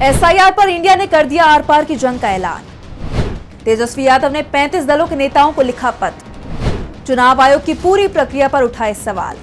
SIR पर India ने कर दिया आर पार की जंग का ऐलान। तेजस्वी यादव ने 35 दलों के नेताओं को लिखा पत्र। चुनाव आयोग की पूरी प्रक्रिया पर उठाए सवाल।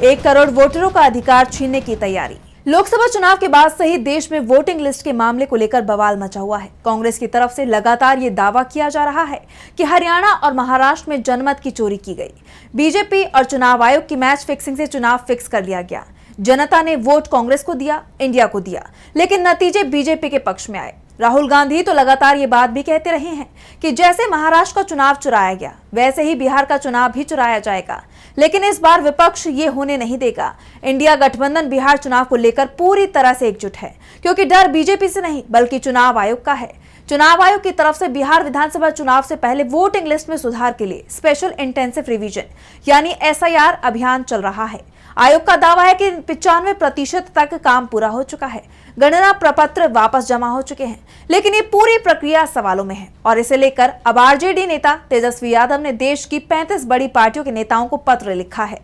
1 करोड़ वोटरों का अधिकार छीनने की तैयारी। लोकसभा चुनाव के बाद से ही देश में वोटिंग लिस्ट के मामले को लेकर बवाल मचा हुआ है। कांग्रेस की तरफ से लगातार ये दावा किया जा रहा है कि हरियाणा और महाराष्ट्र में जनमत की चोरी की गई। बीजेपी और चुनाव आयोग की मैच फिक्सिंग से चुनाव फिक्स कर लिया गया। जनता ने वोट कांग्रेस को दिया, इंडिया को दिया, लेकिन नतीजे बीजेपी के पक्ष में आए। राहुल गांधी तो लगातार ये बात भी कहते रहे हैं कि जैसे महाराष्ट्र का चुनाव चुराया गया, वैसे ही बिहार का चुनाव भी चुराया जाएगा। लेकिन इस बार विपक्ष ये होने नहीं देगा। इंडिया गठबंधन बिहार चुनाव को लेकर पूरी तरह से एकजुट है, क्योंकि डर बीजेपी से नहीं बल्कि चुनाव आयोग का है। चुनाव आयोग की तरफ से बिहार विधानसभा चुनाव से पहले वोटिंग लिस्ट में सुधार के लिए स्पेशल इंटेंसिव रिवीजन यानी एसआईआर अभियान चल रहा है। आयोग का दावा है कि 95% तक काम पूरा हो चुका है। गणना प्रपत्र वापस जमा हो चुके हैं, लेकिन ये पूरी प्रक्रिया सवालों में है और इसे लेकर अब आरजेडी नेता तेजस्वी यादव ने देश की 35 बड़ी पार्टियों के नेताओं को पत्र लिखा है,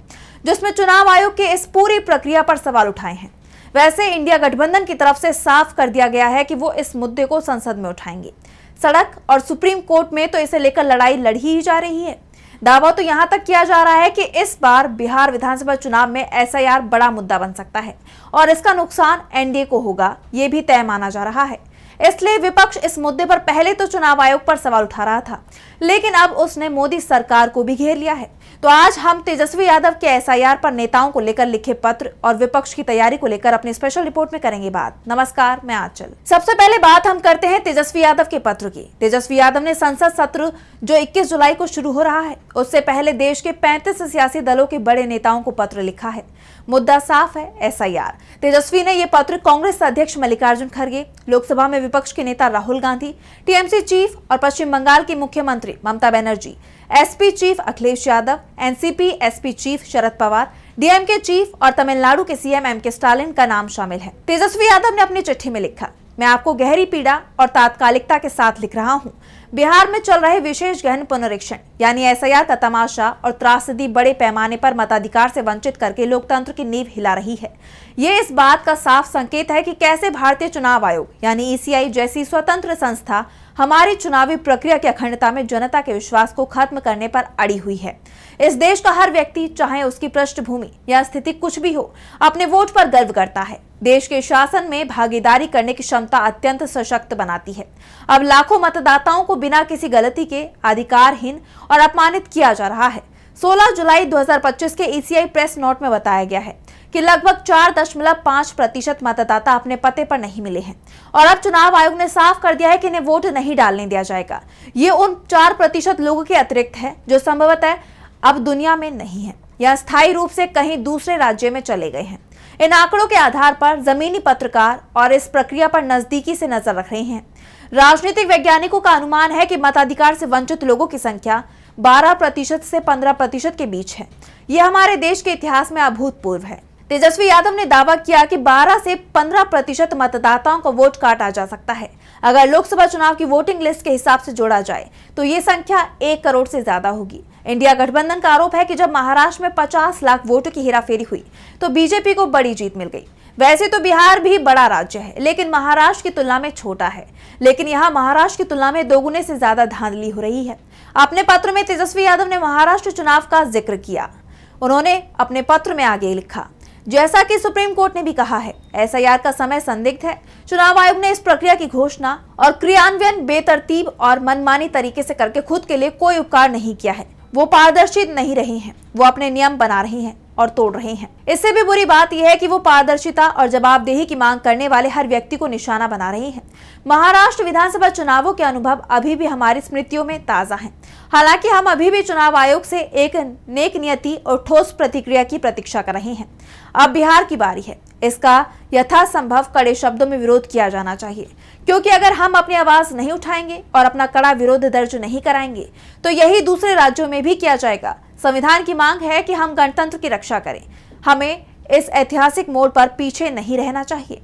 जिसमें चुनाव आयोग के इस पूरी प्रक्रिया पर सवाल उठाए हैं। वैसे इंडिया गठबंधन की तरफ से साफ कर दिया गया है कि वो इस मुद्दे को संसद में उठाएंगे। सड़क और सुप्रीम कोर्ट में तो इसे लेकर लड़ाई लड़ी ही जा रही है। दावा तो यहां तक किया जा रहा है कि इस बार बिहार विधानसभा चुनाव में एसआईआर बड़ा मुद्दा बन सकता है और इसका नुकसान एनडीए को होगा, ये भी तय माना जा रहा है। इसलिए विपक्ष इस मुद्दे पर पहले तो चुनाव आयोग पर सवाल उठा रहा था, लेकिन अब उसने मोदी सरकार को भी घेर लिया है। तो आज हम तेजस्वी यादव के एसआईआर पर नेताओं को लेकर लिखे पत्र और विपक्ष की तैयारी को लेकर अपनी स्पेशल रिपोर्ट में करेंगे बात। नमस्कार, मैं आंचल। सबसे पहले बात हम करते हैं तेजस्वी यादव के पत्र की। तेजस्वी यादव ने संसद सत्र जो 21 जुलाई को शुरू हो रहा है, उससे पहले देश के 35 सियासी दलों के बड़े नेताओं को पत्र लिखा है। मुद्दा साफ है, एसआईआर। तेजस्वी ने यह पत्र कांग्रेस अध्यक्ष मल्लिकार्जुन खड़गे, लोकसभा में विपक्ष के नेता राहुल गांधी, टीएमसी चीफ और पश्चिम बंगाल की मुख्यमंत्री Mamata Banerjee, SP chief Akhilesh Yadav, NCP SP chief Sharad Pawar, DMK chief और तमिलनाडु के सीएम एमके स्टालिन का नाम शामिल है। तेजस्वी यादव ने अपनी चिट्ठी में लिखा, मैं आपको गहरी पीड़ा और तात्कालिकता के साथ लिख रहा हूं। बिहार में चल रहे विशेष गहन पुनरीक्षण यानी एसआईआर का तमाशा और त्रासदी बड़े पैमाने पर मताधिकार से वंचित करके लोकतंत्र की नींव हिला रही है। ये इस बात का साफ संकेत है कि कैसे भारतीय चुनाव आयोग यानी ईसीआई जैसी स्वतंत्र संस्था हमारी चुनावी प्रक्रिया की अखंडता में जनता के विश्वास को खत्म करने पर अड़ी हुई है। इस देश का हर व्यक्ति, चाहे उसकी पृष्ठभूमि या स्थिति कुछ भी हो, अपने वोट पर गर्व करता है। देश के शासन में भागीदारी करने की क्षमता अत्यंत सशक्त बनाती है। अब लाखों मतदाताओं को बिना किसी गलती के अधिकारहीन और अपमानित किया जा रहा है। 16 जुलाई 2025 के ईसीआई प्रेस नोट में बताया गया है कि लगभग 4.5% मतदाता अपने पते पर नहीं मिले हैं और अब चुनाव आयोग ने साफ कर दिया है कि इन्हें वोट नहीं डालने दिया जाएगा। ये उन 4% लोगों के अतिरिक्त है जो संभवतः अब दुनिया में नहीं है या स्थायी रूप से कहीं दूसरे राज्य में चले गए हैं। इन आंकड़ों के आधार पर जमीनी पत्रकार और इस प्रक्रिया पर नजदीकी से नजर रख रहे हैं। राजनीतिक वैज्ञानिकों का अनुमान है कि मताधिकार से वंचित लोगों की संख्या 12% से 15% के बीच है। यह हमारे देश के इतिहास में अभूतपूर्व है। तेजस्वी यादव ने दावा किया कि 12 से 15% मतदाताओं का वोट काटा जा सकता है। अगर लोकसभा चुनाव की वोटिंग लिस्ट के हिसाब से जोड़ा जाए तो ये संख्या 1 करोड़ से ज्यादा होगी। इंडिया गठबंधन का आरोप है कि जब महाराष्ट्र में 50 लाख वोटों की हेराफेरी हुई तो बीजेपी को बड़ी जीत मिल गई। वैसे तो बिहार भी बड़ा राज्य है, लेकिन महाराष्ट्र की तुलना में छोटा है। लेकिन यहाँ महाराष्ट्र की तुलना में दोगुने से ज्यादा धांधली हो रही है। अपने पत्र में तेजस्वी यादव ने महाराष्ट्र चुनाव का जिक्र किया। उन्होंने अपने पत्र में आगे लिखा, जैसा कि सुप्रीम कोर्ट ने भी कहा है, एसआईआर का समय संदिग्ध है। चुनाव आयोग ने इस प्रक्रिया की घोषणा और क्रियान्वयन बेतरतीब और मनमानी तरीके से करके खुद के लिए कोई उपकार नहीं किया है। वो पारदर्शी नहीं रहे हैं, वो अपने नियम बना रहे हैं और तोड़ रहे हैं। इससे भी बुरी बात यह है कि वो पारदर्शिता और जवाबदेही की मांग करने वाले हर व्यक्ति को निशाना बना रहे हैं। महाराष्ट्र विधानसभा चुनावों के अनुभव अभी भी हमारी स्मृतियों में ताजा हैं। हालांकि हम अभी भी चुनाव आयोग से एक नेक नियति और ठोस प्रतिक्रिया की प्रतीक्षा कर रहे हैं। अब बिहार की बारी है। इसका यथासंभव कड़े शब्दों में विरोध किया जाना चाहिए, क्योंकि अगर हम अपनी आवाज नहीं उठाएंगे और अपना कड़ा विरोध दर्ज नहीं कराएंगे तो यही दूसरे राज्यों में भी किया जाएगा। संविधान की मांग है कि हम गणतंत्र की रक्षा करें। हमें इस ऐतिहासिक मोड़ पर पीछे नहीं रहना चाहिए।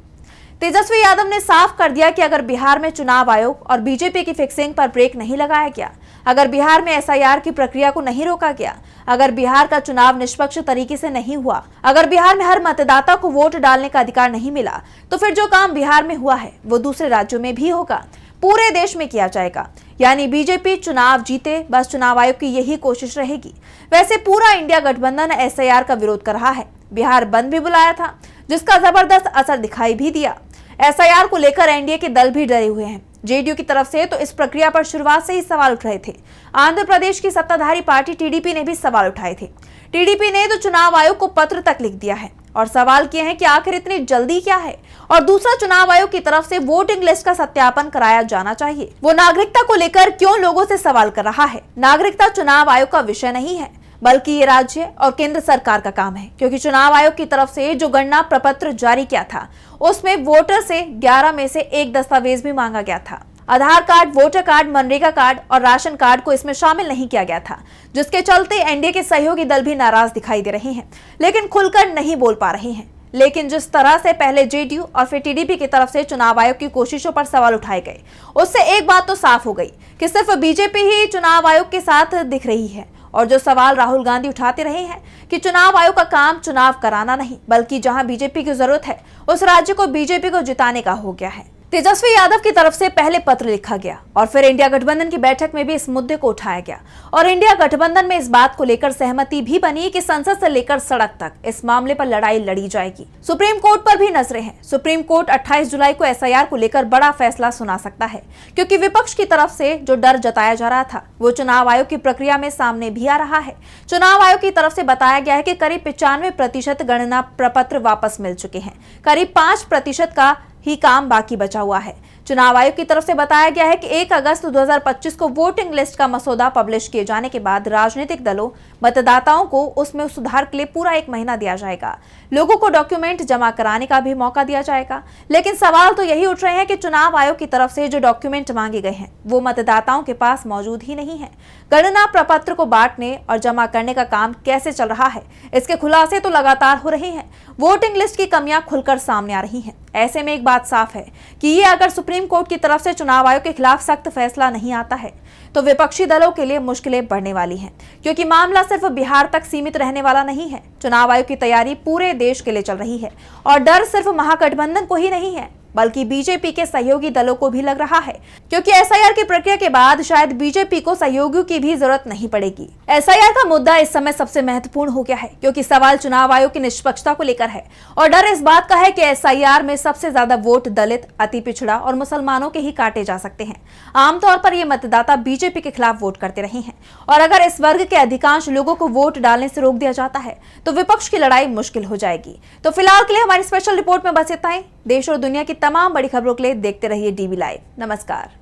तेजस्वी यादव ने साफ कर दिया कि अगर बिहार में चुनाव आयोग और बीजेपी की फिक्सिंग पर ब्रेक नहीं लगाया गया, अगर बिहार में एसआईआर की प्रक्रिया को नहीं रोका गया, अगर बिहार का चुनाव निष्पक्ष तरीके से नहीं हुआ, अगर बिहार में हर मतदाता को वोट डालने का अधिकार नहीं मिला, तो फिर जो काम बिहार में हुआ है वो दूसरे राज्यों में भी होगा, पूरे देश में किया जाएगा। यानी बीजेपी चुनाव जीते, बस चुनाव आयोग की यही कोशिश रहेगी। वैसे पूरा इंडिया गठबंधन एसआईआर का विरोध कर रहा है। बिहार बंद भी बुलाया था, जिसका जबरदस्त असर दिखाई भी दिया। एसआईआर को लेकर एनडीए के दल भी डरे हुए हैं। जेडीयू की तरफ से तो इस प्रक्रिया पर शुरुआत से ही सवाल उठ रहे थे। आंध्र प्रदेश की सत्ताधारी पार्टी टीडीपी ने भी सवाल उठाए थे। टीडीपी ने तो चुनाव आयोग को पत्र तक लिख दिया है और सवाल किए हैं कि आखिर इतनी जल्दी क्या है। और दूसरा, चुनाव आयोग की तरफ से वोटिंग लिस्ट का सत्यापन कराया जाना चाहिए। वो नागरिकता को लेकर क्यों लोगों से सवाल कर रहा है? नागरिकता चुनाव आयोग का विषय नहीं है, बल्कि ये राज्य और केंद्र सरकार का काम है, क्योंकि चुनाव आयोग की तरफ से जो गणना प्रपत्र जारी किया था उसमें वोटर से 11 में से एक दस्तावेज भी मांगा गया था। आधार कार्ड, वोटर कार्ड, मनरेगा कार्ड और राशन कार्ड को इसमें शामिल नहीं किया गया था, जिसके चलते एनडीए के सहयोगी दल भी नाराज दिखाई दे रहे हैं, लेकिन खुलकर नहीं बोल पा रहे हैं। लेकिन जिस तरह से पहले जेडीयू और फिर टीडीपी की तरफ से चुनाव आयोग की कोशिशों पर सवाल उठाए गए, उससे एक बात तो साफ हो गई कि सिर्फ बीजेपी ही चुनाव आयोग के साथ दिख रही है। और जो सवाल राहुल गांधी उठाते रहे हैं कि चुनाव आयोग का काम चुनाव कराना नहीं, बल्कि जहां बीजेपी की जरूरत है उस राज्य को बीजेपी को जिताने का हो गया है। तेजस्वी यादव की तरफ से पहले पत्र लिखा गया और फिर इंडिया गठबंधन की बैठक में भी इस मुद्दे को उठाया गया और इंडिया गठबंधन में इस बात को लेकर सहमति भी बनी कि संसद से लेकर सड़क तक इस मामले पर लड़ाई लड़ी जाएगी। सुप्रीम कोर्ट पर भी नजरें हैं। सुप्रीम कोर्ट 28 जुलाई को एसआईआर को लेकर बड़ा फैसला सुना सकता है, क्योंकि विपक्ष की तरफ से जो डर जताया जा रहा था वो चुनाव आयोग की प्रक्रिया में सामने भी आ रहा है। चुनाव आयोग की तरफ से बताया गया है कि करीब 95% गणना प्रपत्र वापस मिल चुके हैं, करीब 5% का ही काम बाकी बचा हुआ है। चुनाव आयोग की तरफ से बताया गया है कि 1 अगस्त 2025 को वोटिंग लिस्ट का मसौदा पब्लिश किए जाने के बाद राजनीतिक दलों, मतदाताओं को उसमें सुधार के लिए पूरा 1 महीना दिया जाएगा। लोगों को डॉक्यूमेंट जमा कराने का भी मौका दिया जाएगा। लेकिन सवाल तो यही उठ रहे हैं कि चुनाव आयोग की तरफ से जो डॉक्यूमेंट मांगे गए हैं वो मतदाताओं के पास मौजूद ही नहीं है। गणना प्रपत्र को बांटने और जमा करने का काम कैसे चल रहा है, इसके खुलासे तो लगातार हो रहे हैं। वोटिंग लिस्ट की कमियां खुलकर सामने आ रही हैं। ऐसे में एक बात साफ है कि ये अगर सुप्रीम कोर्ट की तरफ से चुनाव आयोग के खिलाफ सख्त फैसला नहीं आता है तो विपक्षी दलों के लिए मुश्किलें बढ़ने वाली हैं, क्योंकि मामला सिर्फ बिहार तक सीमित रहने वाला नहीं है। चुनाव आयोग की तैयारी पूरे देश के लिए चल रही है और डर सिर्फ महागठबंधन को ही नहीं है, बल्कि बीजेपी के सहयोगी दलों को भी लग रहा है, क्योंकि एसआईआर की प्रक्रिया के बाद शायद बीजेपी को सहयोगियों की भी जरूरत नहीं पड़ेगी। एसआईआर का मुद्दा इस समय सबसे महत्वपूर्ण हो गया है, क्योंकि सवाल चुनाव आयोग की निष्पक्षता को लेकर है और डर इस बात का है कि एसआईआर में सबसे ज्यादा वोट दलित, अति पिछड़ा और मुसलमानों के ही काटे जा सकते हैं। आमतौर पर ये मतदाता बीजेपी के खिलाफ वोट करते रहे हैं और अगर इस वर्ग के अधिकांश लोगों को वोट डालने से रोक दिया जाता है तो विपक्ष की लड़ाई मुश्किल हो जाएगी। तो फिलहाल के लिए हमारी स्पेशल रिपोर्ट में बस इतना ही। देश और दुनिया की तमाम बड़ी खबरों के लिए देखते रहिए डीवी लाइव। नमस्कार।